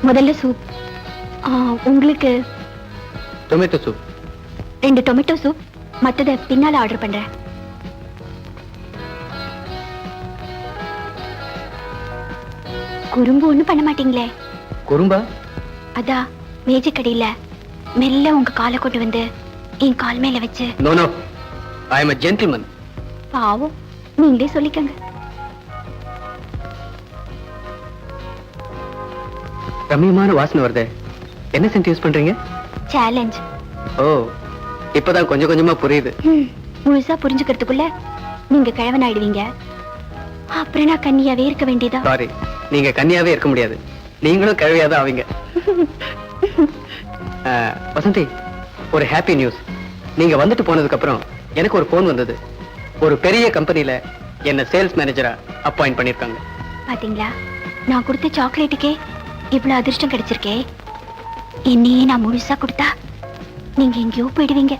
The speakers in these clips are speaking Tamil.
முதல்ல சூப். உங்களுக்கு டொமேட்டோ சூப். 2 tomato soup. மத்தத பின்னால ஆர்டர் பண்றேன். குறும்பு ஒண்ணும் பண்ண மாட்டீங்களே? குறும்பா? அதா மேஜை கடையில மெல்ல உங்க காலை கொண்டு வந்து என் கால் மேல வச்சு. No no, I am a gentleman. பாவம், நீங்களே சொல்லிக்கங்க. ரம்மியமான வாசனை வருதே, என்ன சென்ட் யூஸ் பண்றீங்க? சேலஞ்ச். ஓ, இப்பதான் கொஞ்சம் கொஞ்சமா புரியுது. முழுசா புரிஞ்சுக்கிறதுக்குள்ள நீங்க கிழவன் ஆயிடுவீங்க. அப்புறம் நான் கன்னியாவே இருக்க வேண்டியதா? சாரி, நீங்க கன்னியாவே இருக்க முடியாது, நீங்களும் கிழவியாதான் ஆவீங்க. வசந்தி, ஒரு ஹாப்பி நியூஸ். நீங்க வந்துட்டு போனதுக்கு அப்புறம் எனக்கு ஒரு போன் வந்தது. ஒரு பெரிய கம்பெனில என்ன சேல்ஸ் மேனேஜரா அப்பாயிண்ட் பண்ணிருக்காங்க. பாத்தீங்களா, நான் கொடுத்த சாக்லேட்டுக்கே இவ்வளவு அதிர்ஷ்டம் கிடைச்சிருக்கே. என்னையே நான் முழுசா கொடுத்தா நீங்க எங்கேயோ போயிடுவீங்க.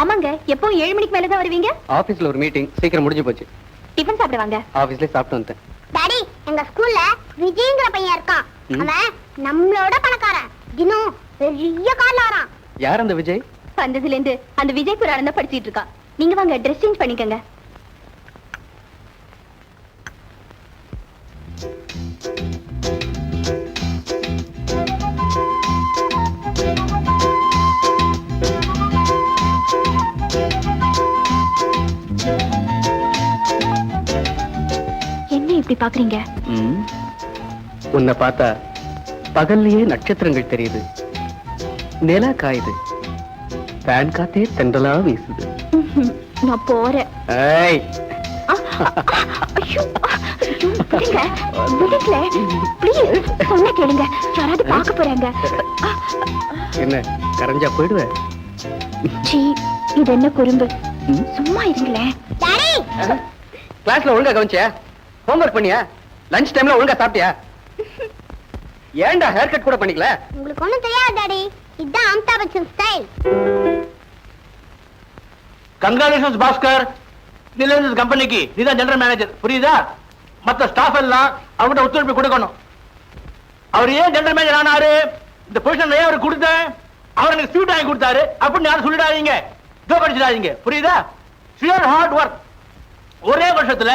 ஆமாங்க, எப்போ 7 மணிக்கு மேல தான் வருவீங்க? ஆபீஸ்ல ஒரு மீட்டிங், சீக்கிரம் முடிஞ்சு போச்சு. டிபன் சாப்பிடுவாங்க. ஆபீஸ்ல சாப்பிட்டு வந்தேன். டாடி, எங்க ஸ்கூல்ல விஜய்ங்கற பையன் இருக்கான். அவன் நம்மளோட பணக்காரன். தினம் பெரிய கார்ல வரான். யார் அந்த விஜய்? வந்ததுல இருந்து அந்த விஜய் புராணம் தான் படிச்சிட்டு இருக்கான். நீங்க வாங்க, ட்ரெஸ் சேஞ்ச் பண்ணிக்கங்க. என்ன இப்படி பாக்குறீங்க? உன்னை பார்த்தா பகல்லையே நட்சத்திரங்கள் தெரியுது, நிலா காயுது, ஃபேன் காத்தே தென்றலா வீசுது. நான் போறேன். ஏய், ஐயோ, விடுங்க, விடுங்களே, ப்ளீஸ், சொன்ன கேளுங்க, யாராவது பார்க்க போறாங்க. என்ன கரைஞ்சா போயிடுவேன்? சீ, இது என்ன குறும்பு? சும்மா இருங்களேன். டாடி, கிளாஸ்ல ஒழுங்கா கவனிச்சியா? ஹோம்வொர்க் பண்ணியா? லஞ்ச் டைம்ல ஒழுங்கா சாப்பிட்டியா? ஏன்டா ஹேர் கட் கூட பண்ணிக்கல? உங்களுக்கு ஒண்ணும் தெரியாது டாடி. இதுதான் அமிதாப் பச்சன் ஸ்டைல். கங்க்ராச்சுலேஷன்ஸ் பாஸ்கர். இதுல இருந்து கம்பெனிக்கு நீதான் ஜெனரல் மேனேஜர், புரியுதா? மத்த ஸ்டாஃப் எல்லாம் அவங்ககிட்ட ஒத்துழைப்பு கொடுக்கணும். அவர் ஏன் ஜெனரல் மேனேஜர் ஆனாரு, இந்த பொசிஷன் ஏன் அவர் கொடுத்தேன், அவர் எனக்கு ஸ்வீட் வாங்கி கொடுத்தாரு அப்படின்னு யாரும் சொல்லிடாதீங்க, ஜோக் அடிச்சிடாதீங்க, புரியுதா? Shear hard work. ஒரே வருஷத்துல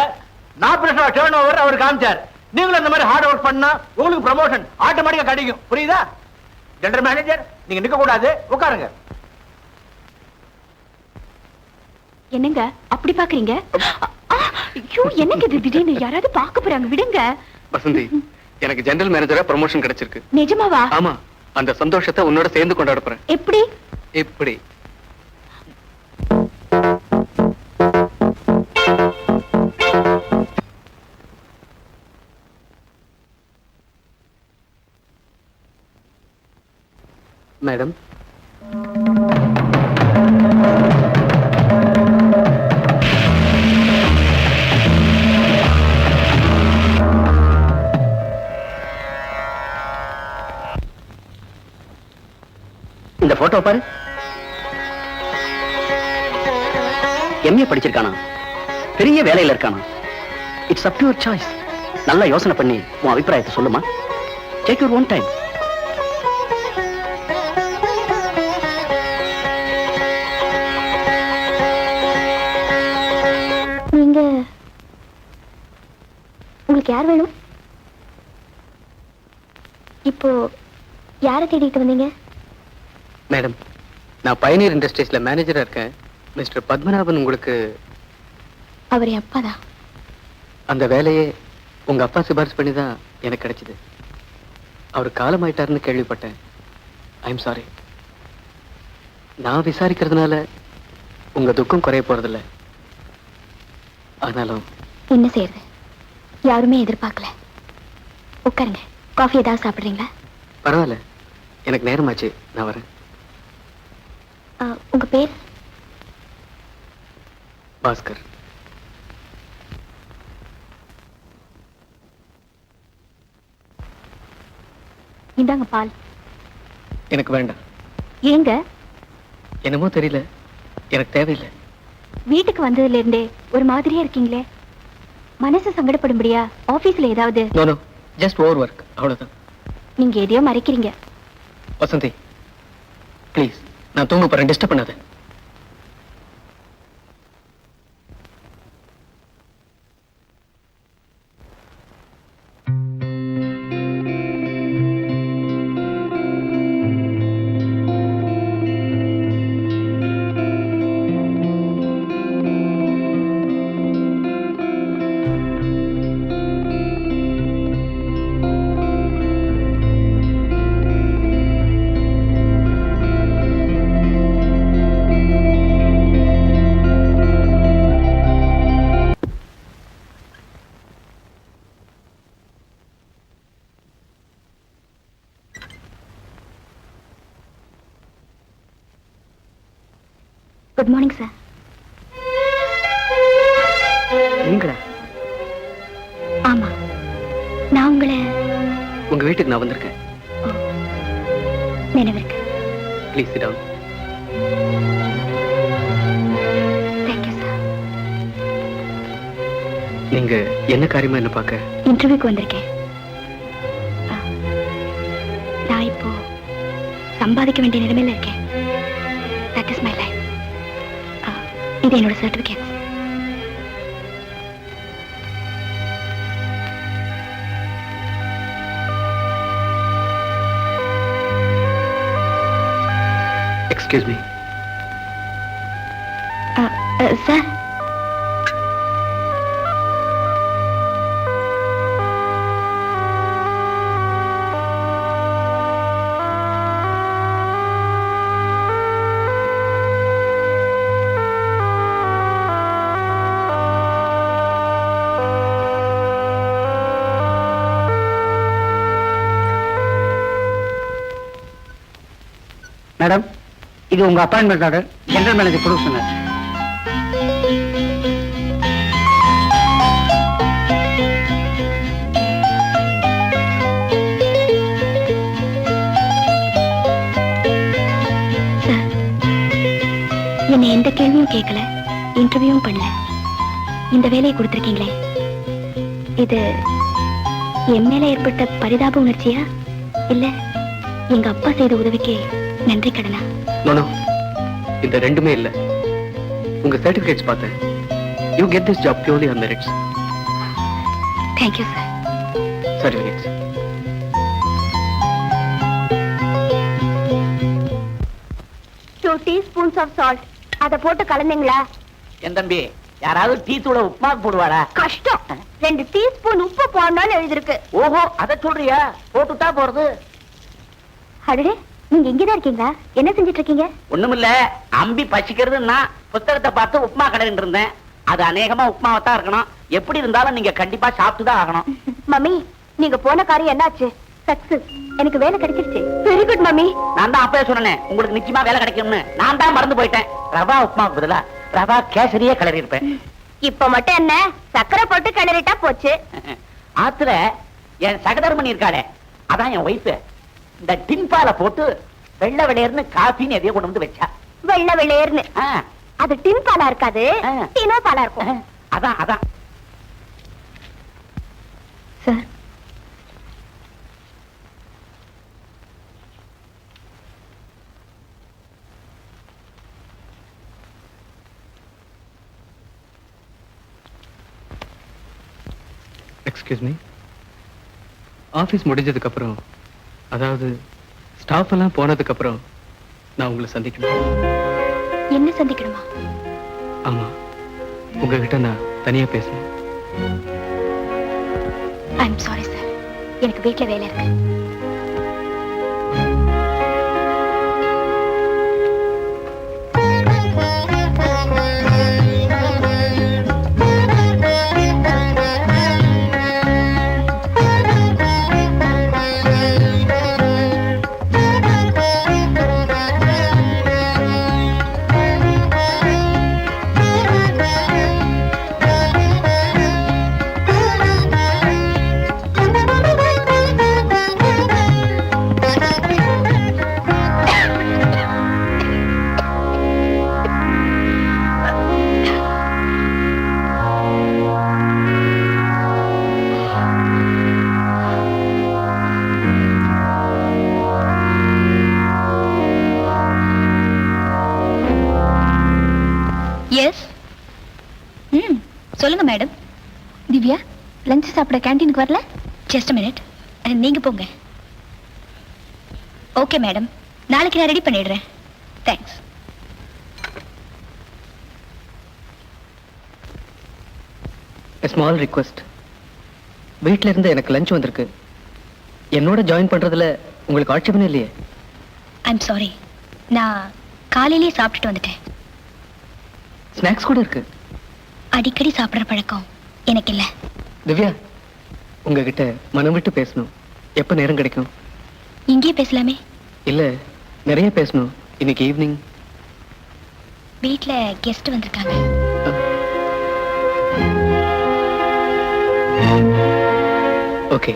40% டர்ன் ஓவர் அவர் காமிச்சார். நீங்களும் அந்த மாதிரி ஹார்ட் ஒர்க் பண்ணா உங்களுக்கு ப்ரமோஷன் ஆட்டோமேட்டிக்கா கிடைக்கும், புரியுதா? ஜெனரல் மேனேஜர், நீங்க நிக்க கூடாது, உட்காருங்க. என்னங்க அப்படி பாக்குறீங்க? ஐயோ, என்னங்க இது திடீர்னு யாராவது பார்க்க போறாங்க, விடுங்க. வசந்தி, எனக்கு ஜெனரல் மேனேஜரா ப்ரமோஷன் கிடைச்சிருக்கு. நிஜமாவா? ஆமா, அந்த சந்தோஷத்தை உன்னோட சேர்ந்து கொண்டாட போறேன். எப்படி? எப்படி? மேடம், இந்த போட்டோ பாரு. எம்ஏ படிச்சிருக்கானா, பெரிய வேலையில இருக்கானா. It's up to your choice. நல்லா யோசனை பண்ணி உன் அபிப்பிராயத்தை சொல்லுமா. Take your own time. நீங்க உங்களுக்கு யார் வேணும்? இப்போ யாரை தேடிட்டு வந்தீங்க? மேடம், நான் பயனியர் இண்டஸ்ட்ரீஸ்ல மேனேஜரா இருக்கேன். மிஸ்டர் பத்மநாபன் உங்களுக்கு? அவர் என் அப்பாதான். அந்த வேலையே உங்க அப்பா சிபாரிசு பண்ணி தான் எனக்கு கிடைச்சது. அவர் காலமாயிட்டாருன்னு கேள்விப்பட்டேன். I'm sorry. நான் விசாரிக்கிறதுனால உங்க துக்கம் குறைய போறதில்ல. ஆனாலும் என்ன செய்யறது, யாருமே எதிர்பார்க்கல. உட்காருங்க. காஃபி ஏதாவது சாப்பிடுறீங்களா? பரவாயில்ல, எனக்கு நேரமாச்சு, நான் வரேன். உங்க பேர்? பாஸ்கர். இந்தாங்க பால். எனக்கு வேண்டாம். ஏங்க? என்னமோ தெரியல, எனக்கு தேவையில்லை. வீட்டுக்கு வந்ததுல இருந்தே ஒரு மாதிரியா இருக்கீங்களே. மனசு சங்கடப்படும்படியா ஆபீஸ்ல ஏதாவது? No no, just over work, அவ்வளவுதான். நீங்க எதையோ மறைக்கிறீங்க. வசந்தி ப்ளீஸ், நான் தூங்க போறேன், டிஸ்டர்ப் பண்ணாத. Good morning sir. நீங்களா? ஆமா, நான் உங்களை உங்க வீட்டுக்கு நான் வந்திருக்கேன். நினைவிருக்கேன். Please sit down. Thank you sir. நீங்க என்ன காரியமா என்ன பார்க்க? இன்டர்வியூக்கு வந்திருக்கேன். நான் இப்போ சம்பாதிக்க வேண்டிய நிலைமையில இருக்கேன். That is my life. இது என்னோட certificate. Excuse me. Sir, madam, இது உங்க அப்பாயின்மெண்ட் ஆர்டர். ஜெனரல் மேனேஜர் கொடுக்க சொன்னார். சார், என்னை எந்த கேள்வியும் கேட்கல, இன்டர்வியூவும் பண்ணல. இந்த வேலையை கொடுத்துருக்கீங்களே, இது என் மேல ஏற்பட்ட பரிதாப உணர்ச்சியா இல்ல எங்க அப்பா செய்த உதவிக்கு நன்றி கடனா? நோ நோ, இந்த ரெண்டுமே இல்ல. உங்க சர்டிபிகேட்ஸ் பார்த்தேன். You get this job purely on merits. Thank you sir. Certificates. 2 teaspoons of salt. அத போட்டு கலந்தீங்களா? என் தம்பி, யாராவது டீ தூள உப்புமா போடுவாரா? கஷ்டம். 2 டீஸ்பூன் உப்பு போடணும்னு எழுதிருக்கு. ஓஹோ, அத சொல்றியா? போட்டுட்டா போறது. அடடே, நீங்க இங்கதான் இருக்கீங்களா? என்ன செஞ்சிட்டு இருக்கீங்க? ஒண்ணுமில்ல, அம்பி பசிக்கிறதுன்னா புத்தகத்தை பார்த்து உப்புமா கடைன்னு இருந்தேன். அது அநேகமா உப்புமாவை தான் இருக்கணும். எப்படி இருந்தாலும் நீங்க கண்டிப்பா சாப்பிட்டு தான் ஆகணும். மம்மி, நீங்க போன காரியம் என்னாச்சு? சக்சஸ். எனக்கு வேலை கிடைச்சிருச்சு. Very good mummy. நான் தான் அப்பவே சொன்னேன் உங்களுக்கு நிச்சயமா வேலை கிடைக்கும்னு. நான் தான் மறந்து போயிட்டேன். ரவா உப்புமாவுக்கு பதிலா ரவா கேசரியே கிளறி இருப்பேன். இப்ப மட்டும் என்ன, சக்கரை போட்டு கிளறிட்டா போச்சு. ஆத்துல என் சகதர்மணி இருக்காளே, அதான் என் ஒய்ஃப். இந்த டின்பால போட்டு வெள்ளை வெளையர்னு காஃபின்னு எதையோ கொண்டு வந்து வச்சா. வெள்ளை வெள்ளையர்னு. ஆ, அது டின் பாலா இருக்காது, டினோ பாலா இருக்கும். அதான் அதான். Sir, excuse me. ஆஃபீஸ் முடிஞ்சதுக்கு அப்புறம், அதாவது ஸ்டாஃப் எல்லாம் போனதுக்கு அப்புறம் நான் உங்களை சந்திக்கணும். என்ன சந்திக்கணுமா? ஆமா, உங்ககிட்ட நான் தனியா பேசணும். ஐம் சாரி சார், எனக்கு வீட்டுல வேலை இருக்கு. எஸ் ம் சொல்லுங்க மேடம். திவ்யா லஞ்ச் சாப்பிட கேண்டீனுக்கு வரல? ஜஸ்ட் மினிட், நீங்க போங்க. ஓகே மேடம், நாளைக்கு நான் ரெடி பண்ணிடுறேன். தேங்க்ஸ். Small request. வீட்டில இருந்து எனக்கு லஞ்ச் வந்திருக்கு. என்னோட ஜாயின் பண்றதுல உங்களுக்கு ஆட்சேபமே இல்லையே? ஐம் சாரி, நான் காலையிலேயே சாப்பிட்டுட்டு வந்துட்டேன். ஸ்நாக்ஸ் கூட இருக்கு. அடிக்கடி சாப்பிட்ற பழக்கம் எனக்கு இல்லை. திவ்யா, உங்ககிட்ட மனம் விட்டு பேசணும். எப்ப நேரம் கிடைக்கும்? இங்கேயே பேசலாமே. இல்ல, நிறைய பேசணும். இன்னைக்கு ஈவினிங் வீட்டில் கெஸ்ட் வந்திருக்காங்க. ஓகே.